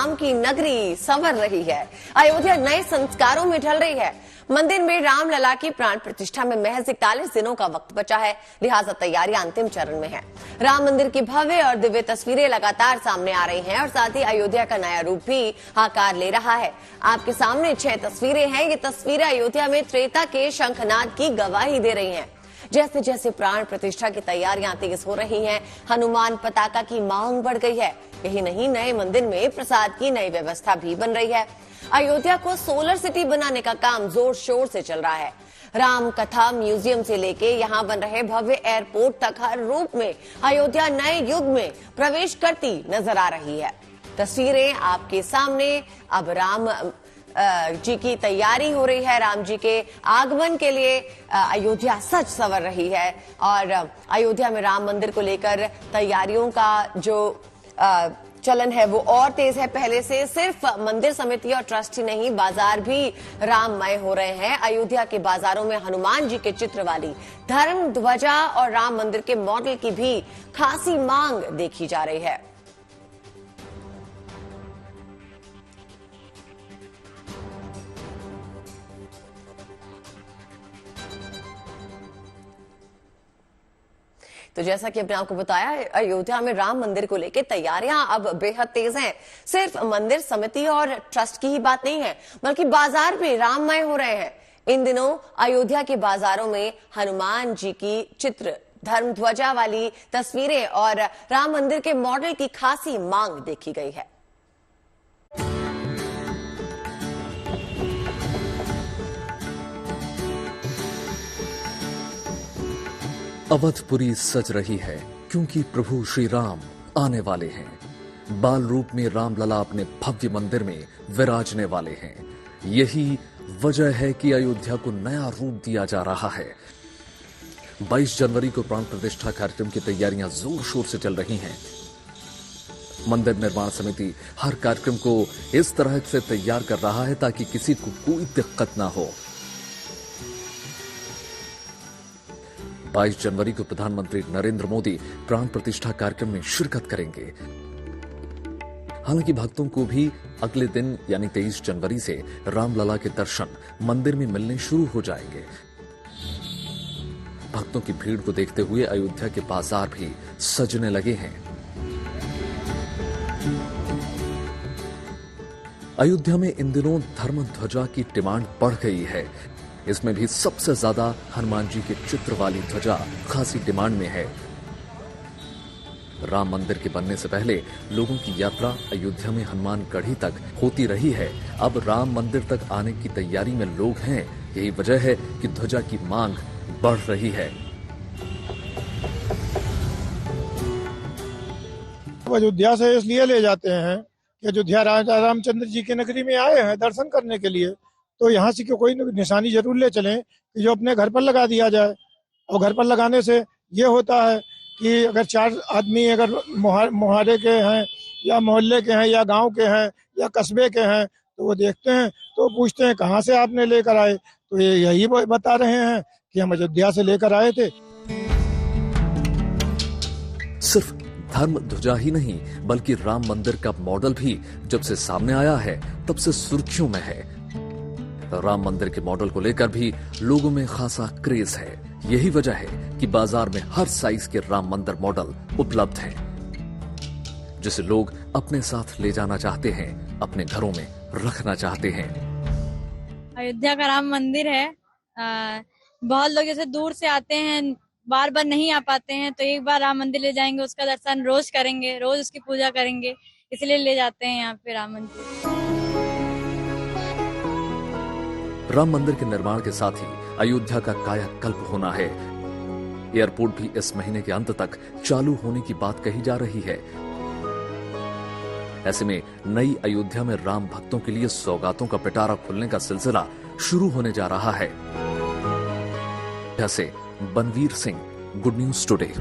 राम की नगरी संवर रही है। अयोध्या नए संस्कारों में ढल रही है। मंदिर में रामलला की प्राण प्रतिष्ठा में महज 41 दिनों का वक्त बचा है, लिहाजा तैयारियां अंतिम चरण में है। राम मंदिर की भव्य और दिव्य तस्वीरें लगातार सामने आ रही हैं और साथ ही अयोध्या का नया रूप भी आकार ले रहा है। आपके सामने 6 तस्वीरें हैं। ये तस्वीरें अयोध्या में त्रेता के शंखनाद की गवाही दे रही हैं। जैसे जैसे प्राण प्रतिष्ठा की तैयारियां तेज हो रही हैं, हनुमान पताका की मांग बढ़ गई है। यही नहीं, नए मंदिर में प्रसाद की नई व्यवस्था भी बन रही है। अयोध्या को सोलर सिटी बनाने का काम जोर शोर से चल रहा है। राम कथा म्यूजियम से लेके यहां बन रहे भव्य एयरपोर्ट तक हर रूप में अयोध्या नए युग में प्रवेश करती नजर आ रही है। तस्वीरें आपके सामने। अब राम जी की तैयारी हो रही है। राम जी के आगमन के लिए अयोध्या सज संवर रही है और अयोध्या में राम मंदिर को लेकर तैयारियों का जो चलन है वो और तेज है पहले से। सिर्फ मंदिर समिति और ट्रस्ट ही नहीं, बाजार भी राममय हो रहे हैं। अयोध्या के बाजारों में हनुमान जी के चित्र वाली धर्म ध्वजा और राम मंदिर के मॉडल की भी खासी मांग देखी जा रही है। तो जैसा कि अपने आपको बताया, अयोध्या में राम मंदिर को लेकर तैयारियां अब बेहद तेज हैं। सिर्फ मंदिर समिति और ट्रस्ट की ही बात नहीं है, बल्कि बाजार भी राममय हो रहे हैं। इन दिनों अयोध्या के बाजारों में हनुमान जी की चित्र, धर्म ध्वजा वाली तस्वीरें और राम मंदिर के मॉडल की खासी मांग देखी गई है। अवधपुरी सज रही है क्योंकि प्रभु श्री राम आने वाले हैं। बाल रूप में रामलला अपने भव्य मंदिर में विराजने वाले हैं। यही वजह है कि अयोध्या को नया रूप दिया जा रहा है। 22 जनवरी को प्राण प्रतिष्ठा कार्यक्रम की तैयारियां जोर शोर से चल रही हैं। मंदिर निर्माण समिति हर कार्यक्रम को इस तरह से तैयार कर रहा है ताकि किसी को कोई दिक्कत ना हो। 22 जनवरी को प्रधानमंत्री नरेंद्र मोदी प्राण प्रतिष्ठा कार्यक्रम में शिरकत करेंगे। हालांकि भक्तों को भी अगले दिन यानी 23 जनवरी से रामलला के दर्शन मंदिर में मिलने शुरू हो जाएंगे। भक्तों की भीड़ को देखते हुए अयोध्या के बाजार भी सजने लगे हैं। अयोध्या में इन दिनों धर्म ध्वजा की डिमांड बढ़ गई है। इसमें भी सबसे ज्यादा हनुमान जी के चित्र वाली ध्वजा खासी डिमांड में है। राम मंदिर के बनने से पहले लोगों की यात्रा अयोध्या में हनुमान गढ़ी तक होती रही है। अब राम मंदिर तक आने की तैयारी में लोग हैं। यही वजह है कि ध्वजा की मांग बढ़ रही है। अयोध्या से इसलिए ले जाते हैं कि अयोध्या राजा रामचंद्र जी की नगरी में आए हैं दर्शन करने के लिए, तो यहाँ से कोई निशानी जरूर ले चलें कि जो अपने घर पर लगा दिया जाए। और घर पर लगाने से ये होता है कि अगर 4 आदमी अगर मुहारे के हैं या मोहल्ले के हैं या गांव के हैं या कस्बे के हैं तो वो देखते हैं तो पूछते हैं कहाँ से आपने लेकर आए, तो ये यही बता रहे हैं कि हम अयोध्या से लेकर आए थे। सिर्फ धर्म ध्वजा ही नहीं बल्कि राम मंदिर का मॉडल भी जब से सामने आया है तब से सुर्खियों में है। राम मंदिर के मॉडल को लेकर भी लोगों में खासा क्रेज है। यही वजह है कि बाजार में हर साइज के राम मंदिर मॉडल उपलब्ध हैं, जिसे लोग अपने साथ ले जाना चाहते हैं, अपने घरों में रखना चाहते हैं। अयोध्या का राम मंदिर है। बहुत लोग जैसे दूर से आते हैं, बार बार नहीं आ पाते हैं, तो एक बार राम मंदिर ले जाएंगे, उसका दर्शन रोज करेंगे, रोज उसकी पूजा करेंगे, इसलिए ले जाते हैं यहाँ पे राम मंदिर। राम मंदिर के निर्माण के साथ ही अयोध्या का कायाकल्प होना है। एयरपोर्ट भी इस महीने के अंत तक चालू होने की बात कही जा रही है। ऐसे में नई अयोध्या में राम भक्तों के लिए सौगातों का पिटारा खुलने का सिलसिला शुरू होने जा रहा है। जैसे Banvir Singh, good news today.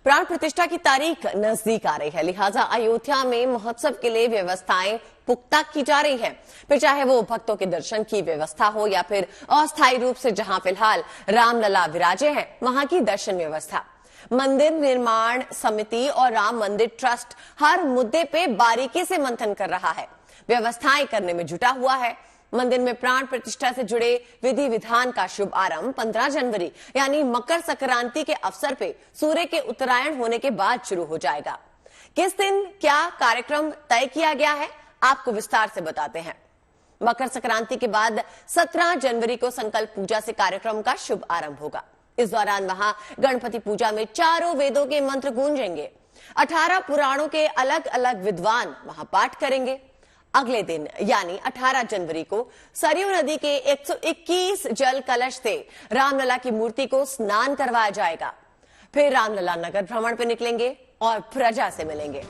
प्राण प्रतिष्ठा की तारीख नजदीक आ रही है, लिहाजा अयोध्या में महोत्सव के लिए व्यवस्थाएं पुख्ता की जा रही है। फिर चाहे वो भक्तों के दर्शन की व्यवस्था हो या फिर अस्थायी रूप से जहां फिलहाल रामलला विराजे हैं वहां की दर्शन व्यवस्था। मंदिर निर्माण समिति और राम मंदिर ट्रस्ट हर मुद्दे पे बारीकी से मंथन कर रहा है, व्यवस्थाएं करने में जुटा हुआ है। मंदिर में प्राण प्रतिष्ठा से जुड़े विधि विधान का शुभ आरंभ 15 जनवरी यानी मकर संक्रांति के अवसर पे सूर्य के उत्तरायण होने के बाद शुरू हो जाएगा। किस दिन क्या कार्यक्रम तय किया गया है आपको विस्तार से बताते हैं। मकर संक्रांति के बाद 17 जनवरी को संकल्प पूजा से कार्यक्रम का शुभ आरंभ होगा। इस दौरान वहां गणपति पूजा में चारों वेदों के मंत्र गूंजेंगे। 18 पुराणों के अलग अलग विद्वान वहां पाठ करेंगे। अगले दिन यानी 18 जनवरी को सरयू नदी के 121 जल कलश से रामलला की मूर्ति को स्नान करवाया जाएगा। फिर रामलला नगर भ्रमण पे निकलेंगे और प्रजा से मिलेंगे।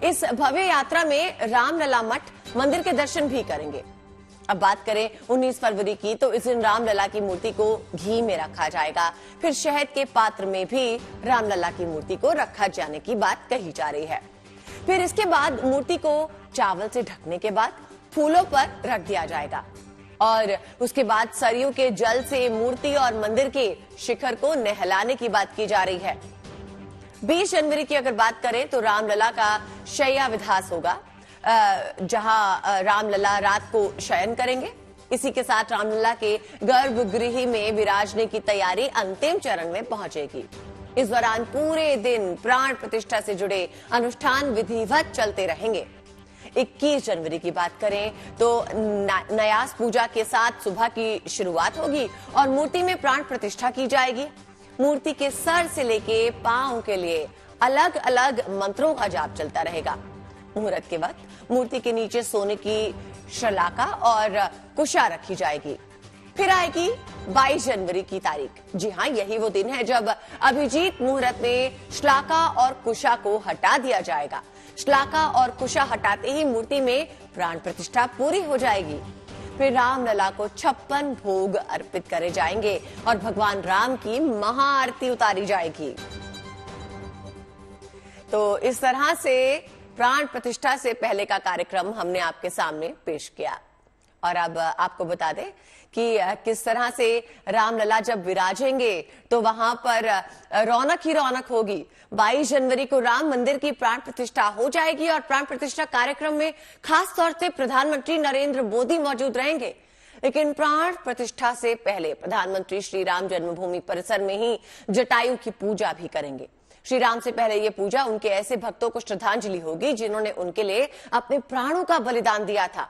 इस भव्य यात्रा में रामलला मठ मंदिर के दर्शन भी करेंगे। अब बात करें 19 फरवरी की, तो इस दिन रामलला की मूर्ति को घी में रखा जाएगा। फिर शहद के पात्र में भी रामलला की मूर्ति को रखा जाने की बात कही जा रही है। फिर इसके बाद मूर्ति को चावल से ढकने के बाद फूलों पर रख दिया जाएगा और उसके बाद सरयू के जल से मूर्ति और मंदिर के शिखर को नहलाने की बात की जा रही है। 20 जनवरी की अगर बात करें तो रामलला का शय्या विधास होगा, जहां रामलला रात को शयन करेंगे। इसी के साथ रामलला के गर्भगृह में विराजने की तैयारी अंतिम चरण में पहुंचेगी। इस दौरान पूरे दिन प्राण प्रतिष्ठा से जुड़े अनुष्ठान विधिवत चलते रहेंगे। 21 जनवरी की बात करें तो न्यास पूजा के साथ सुबह की शुरुआत होगी और मूर्ति में प्राण प्रतिष्ठा की जाएगी। मूर्ति के सर से लेके पांव के लिए अलग अलग मंत्रों का जाप चलता रहेगा। मुहूर्त के वक्त मूर्ति के नीचे सोने की शलाका और कुशा रखी जाएगी। फिर आएगी 22 जनवरी की तारीख। जी हाँ, यही वो दिन है जब अभिजीत मुहूर्त में श्लाका और कुशा को हटा दिया जाएगा। श्लाका और कुशा हटाते ही मूर्ति में प्राण प्रतिष्ठा पूरी हो जाएगी। फिर रामलला को 56 भोग अर्पित करे जाएंगे और भगवान राम की महाआरती उतारी जाएगी। तो इस तरह से प्राण प्रतिष्ठा से पहले का कार्यक्रम हमने आपके सामने पेश किया और अब आपको बता दें कि किस तरह से रामलला जब विराजेंगे तो वहां पर रौनक ही रौनक होगी। 22 जनवरी को राम मंदिर की प्राण प्रतिष्ठा हो जाएगी और प्राण प्रतिष्ठा कार्यक्रम में खास तौर से प्रधानमंत्री नरेंद्र मोदी मौजूद रहेंगे। लेकिन प्राण प्रतिष्ठा से पहले प्रधानमंत्री श्री राम जन्मभूमि परिसर में ही जटायु की पूजा भी करेंगे। श्री राम से पहले ये पूजा उनके ऐसे भक्तों को श्रद्धांजलि होगी जिन्होंने उनके लिए अपने प्राणों का बलिदान दिया था।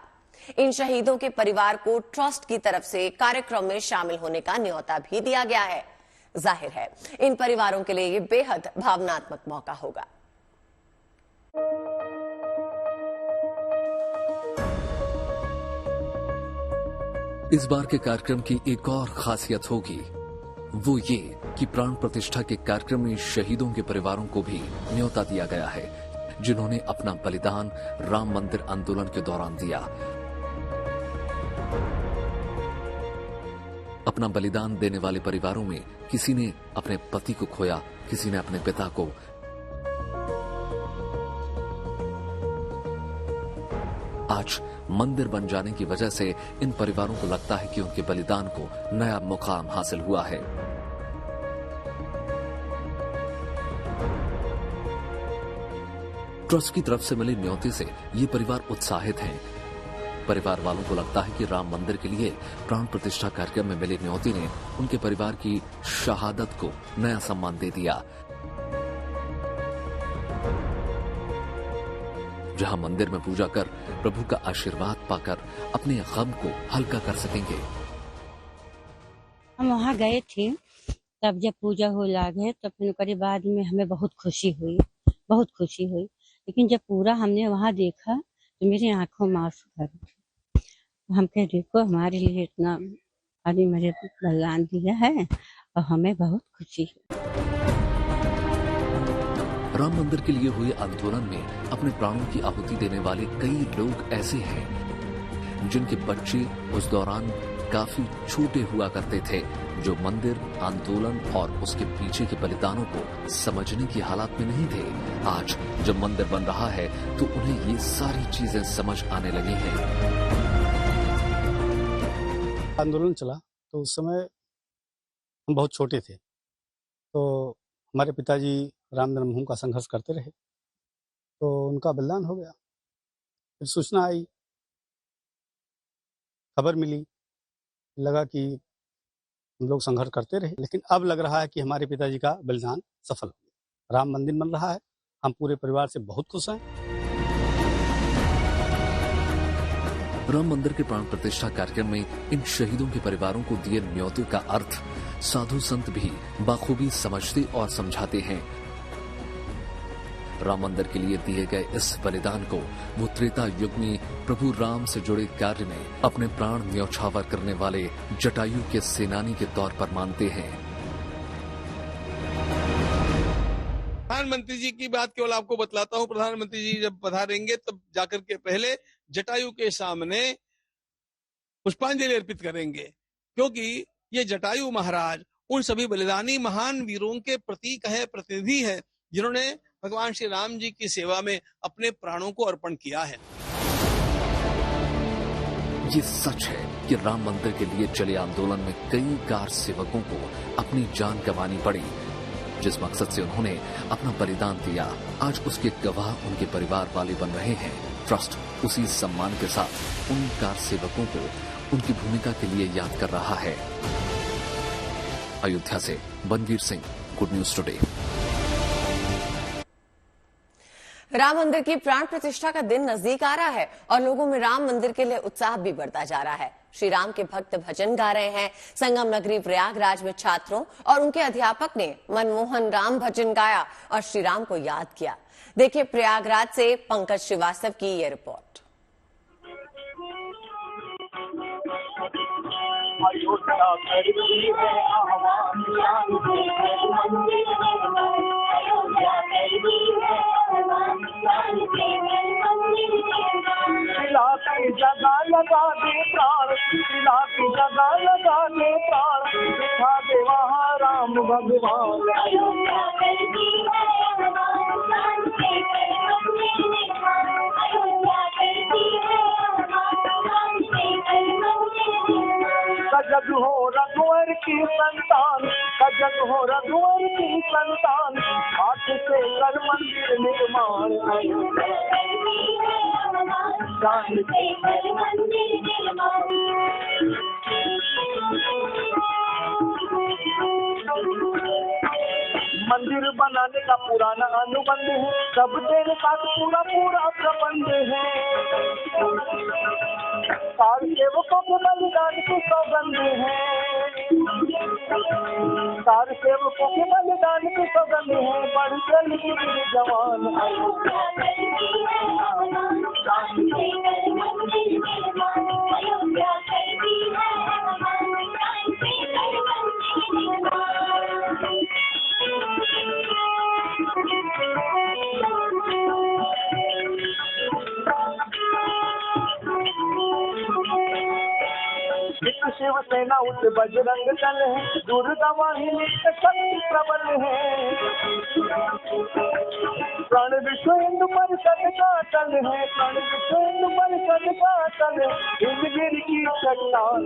इन शहीदों के परिवार को ट्रस्ट की तरफ से कार्यक्रम में शामिल होने का न्योता भी दिया गया है। जाहिर है इन परिवारों के लिए ये बेहद भावनात्मक मौका होगा। इस बार के कार्यक्रम की एक और खासियत होगी, वो ये कि प्राण प्रतिष्ठा के कार्यक्रम में शहीदों के परिवारों को भी न्योता दिया गया है, जिन्होंने अपना बलिदान राम मंदिर आंदोलन के दौरान दिया। अपना बलिदान देने वाले परिवारों में किसी ने अपने पति को खोया, किसी ने अपने पिता को। आज मंदिर बन जाने की वजह से इन परिवारों को लगता है कि उनके बलिदान को नया मुकाम हासिल हुआ है। ट्रस्ट की तरफ से मिले न्योते से ये परिवार उत्साहित हैं। परिवार वालों को लगता है कि राम मंदिर के लिए प्राण प्रतिष्ठा कार्यक्रम में मिले न्योते ने उनके परिवार की शहादत को नया सम्मान दे दिया। जहां मंदिर में पूजा कर प्रभु का आशीर्वाद पाकर अपने गम को हल्का कर सकेंगे। हम वहाँ गए थे, तब जब पूजा हो लागे तब फिर उसके बाद में हमें बहुत खुशी हुई। लेकिन जब पूरा हमने वहाँ देखा तो मेरी आंखों में आंसू भर गए। हम कह देखो हमारे लिए इतना आदमी मेरे बलिदान दिया है और हमें बहुत खुशी है। राम मंदिर के लिए हुए आंदोलन में अपने प्राणों की आहुति देने वाले कई लोग ऐसे हैं जिनके बच्चे उस दौरान काफी छोटे हुआ करते थे, जो मंदिर, आंदोलन और उसके पीछे के बलिदानों को समझने की हालत में नहीं थे। आज जब मंदिर बन रहा है तो उन्हें ये सारी चीजें समझ आने लगी हैं। आंदोलन चला तो उस समय हम बहुत छोटे थे, तो हमारे पिताजी राम जन्मभूमि का संघर्ष करते रहे, तो उनका बलिदान हो गया। फिर सूचना आई, खबर मिली, लगा कि हम लोग संघर्ष करते रहे, लेकिन अब लग रहा है कि हमारे पिताजी का बलिदान सफल हो गया। राम मंदिर बन रहा है, हम पूरे परिवार से बहुत खुश हैं। राम मंदिर के प्राण प्रतिष्ठा कार्यक्रम में इन शहीदों के परिवारों को दिए न्योते का अर्थ साधु संत भी बाखूबी समझते और समझाते हैं। राम मंदिर के लिए दिए गए इस बलिदान को वो त्रेता युग में प्रभु राम से जुड़े कार्य में अपने प्राण न्यौछावर करने वाले जटायु के सेनानी के तौर पर मानते हैं। प्रधानमंत्री जी की बात केवल आपको बतलाता हूं। प्रधानमंत्री जी जब पधारेंगे तब जाकर के पहले जटायु के सामने पुष्पांजलि अर्पित करेंगे, क्योंकि ये जटायु महाराज उन सभी बलिदानी महान वीरों के प्रतीक है, प्रतिनिधि है, जिन्होंने भगवान श्री राम जी की सेवा में अपने प्राणों को अर्पण किया है। ये सच है कि राम मंदिर के लिए चले आंदोलन में कई कार सेवकों को अपनी जान गंवानी पड़ी। जिस मकसद से उन्होंने अपना बलिदान दिया, आज उसके गवाह उनके परिवार वाले बन रहे हैं। ट्रस्ट उसी सम्मान के साथ उन कार सेवकों को उनकी भूमिका के लिए याद कर रहा है। अयोध्या से Banvir Singh, good news today. Ram मंदिर की प्राण प्रतिष्ठा का दिन नजदीक आ रहा है और लोगों में राम मंदिर के लिए उत्साह भी बढ़ता जा रहा है। श्री राम के भक्त भजन गा रहे हैं। संगम नगरी प्रयागराज में छात्रों और उनके अध्यापक ने मनमोहन राम भजन गाया और श्री राम को याद किया। देखिए प्रयागराज से पंकज श्रीवास्तव की ये रिपोर्ट। जगा लगा दे प्राण, की जगा लगा दे प्राण, दिखा दे वहाँ राम भगवान। सजग हो रघुवर की संतान, सजग हो रघुवर की संतान, हाथ से कर मंदिर निर्माण। मंदिर बनाने का पुराना अनुबंध है, सब तेरे साथ पूरा पूरा प्रबंध है। कार सेवकों के बलिदान की सौगंध है, कार सेवकों के बलिदान की सौगंध है। बढ़ चली जवान शिवसेना उच्च बजरंग दल है, दुर्गा वाहिनी शक्ति प्रबल है। प्राण विश्व हिंदू परिषद का तल है, प्राण विश्व हिंदू परिषद का तल है। हिंदगिरी की चट्टान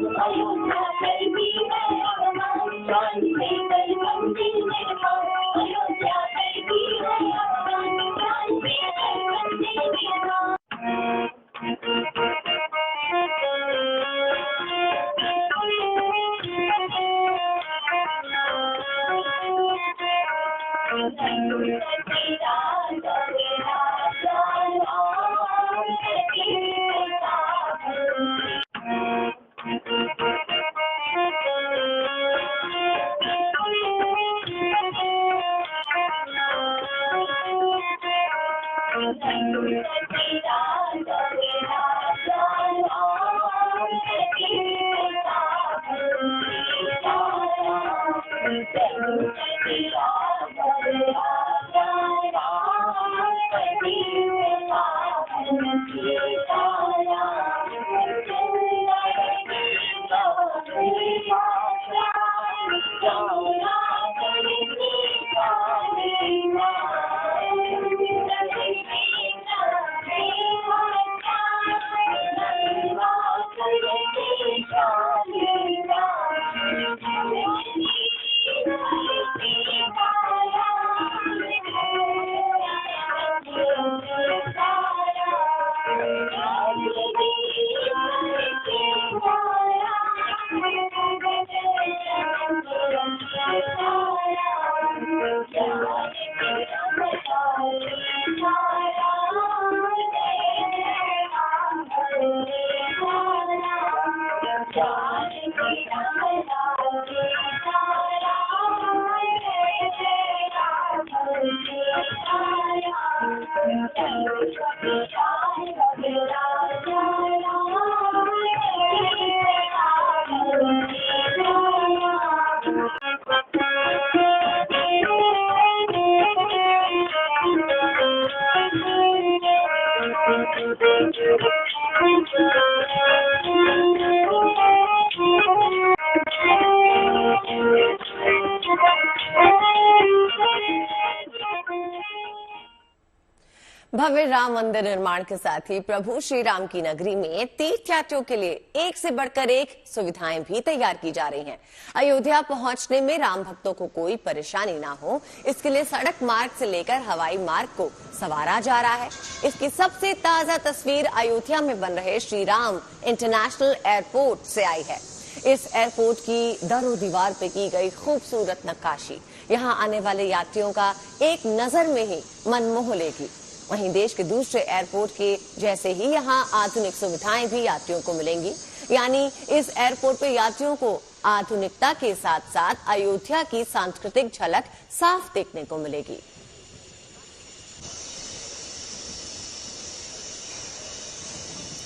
भव्य राम मंदिर निर्माण के साथ ही प्रभु श्री राम की नगरी में तीर्थयात्रियों के लिए एक से बढ़कर एक सुविधाएं भी तैयार की जा रही हैं। अयोध्या पहुंचने में राम भक्तों को कोई परेशानी ना हो, इसके लिए सड़क मार्ग से लेकर हवाई मार्ग को संवारा जा रहा है। इसकी सबसे ताजा तस्वीर अयोध्या में बन रहे श्री राम इंटरनेशनल एयरपोर्ट से आई है। इस एयरपोर्ट की दरों दीवार पे की गई खूबसूरत नक्काशी यहाँ आने वाले यात्रियों का एक नजर में ही मन मोह लेगी। वहीं देश के दूसरे एयरपोर्ट के जैसे ही यहाँ आधुनिक सुविधाएं भी यात्रियों को मिलेंगी। यानी इस एयरपोर्ट पे यात्रियों को आधुनिकता के साथ साथ अयोध्या की सांस्कृतिक झलक साफ देखने को मिलेगी।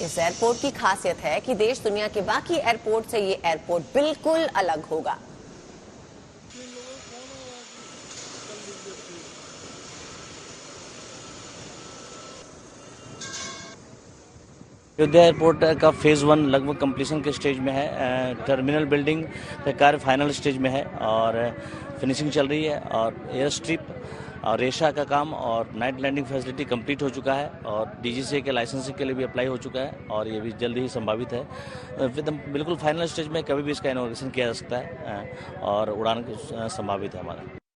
इस एयरपोर्ट की खासियत है कि देश दुनिया के बाकी एयरपोर्ट से ये एयरपोर्ट बिल्कुल अलग होगा। अयोध्या एयरपोर्ट का फेज़ 1 लगभग कंप्लीशन के स्टेज में है। टर्मिनल बिल्डिंग का कार्य फाइनल स्टेज में है और फिनिशिंग चल रही है और एयर स्ट्रिप और रेशा का काम और नाइट लैंडिंग फैसिलिटी कंप्लीट हो चुका है और डीजीसीए के लाइसेंसिंग के लिए भी अप्लाई हो चुका है और ये भी जल्द ही संभावित है। बिल्कुल फाइनल स्टेज में कभी भी इसका इनॉग्रेशन किया जा सकता है और उड़ान संभावित है हमारा।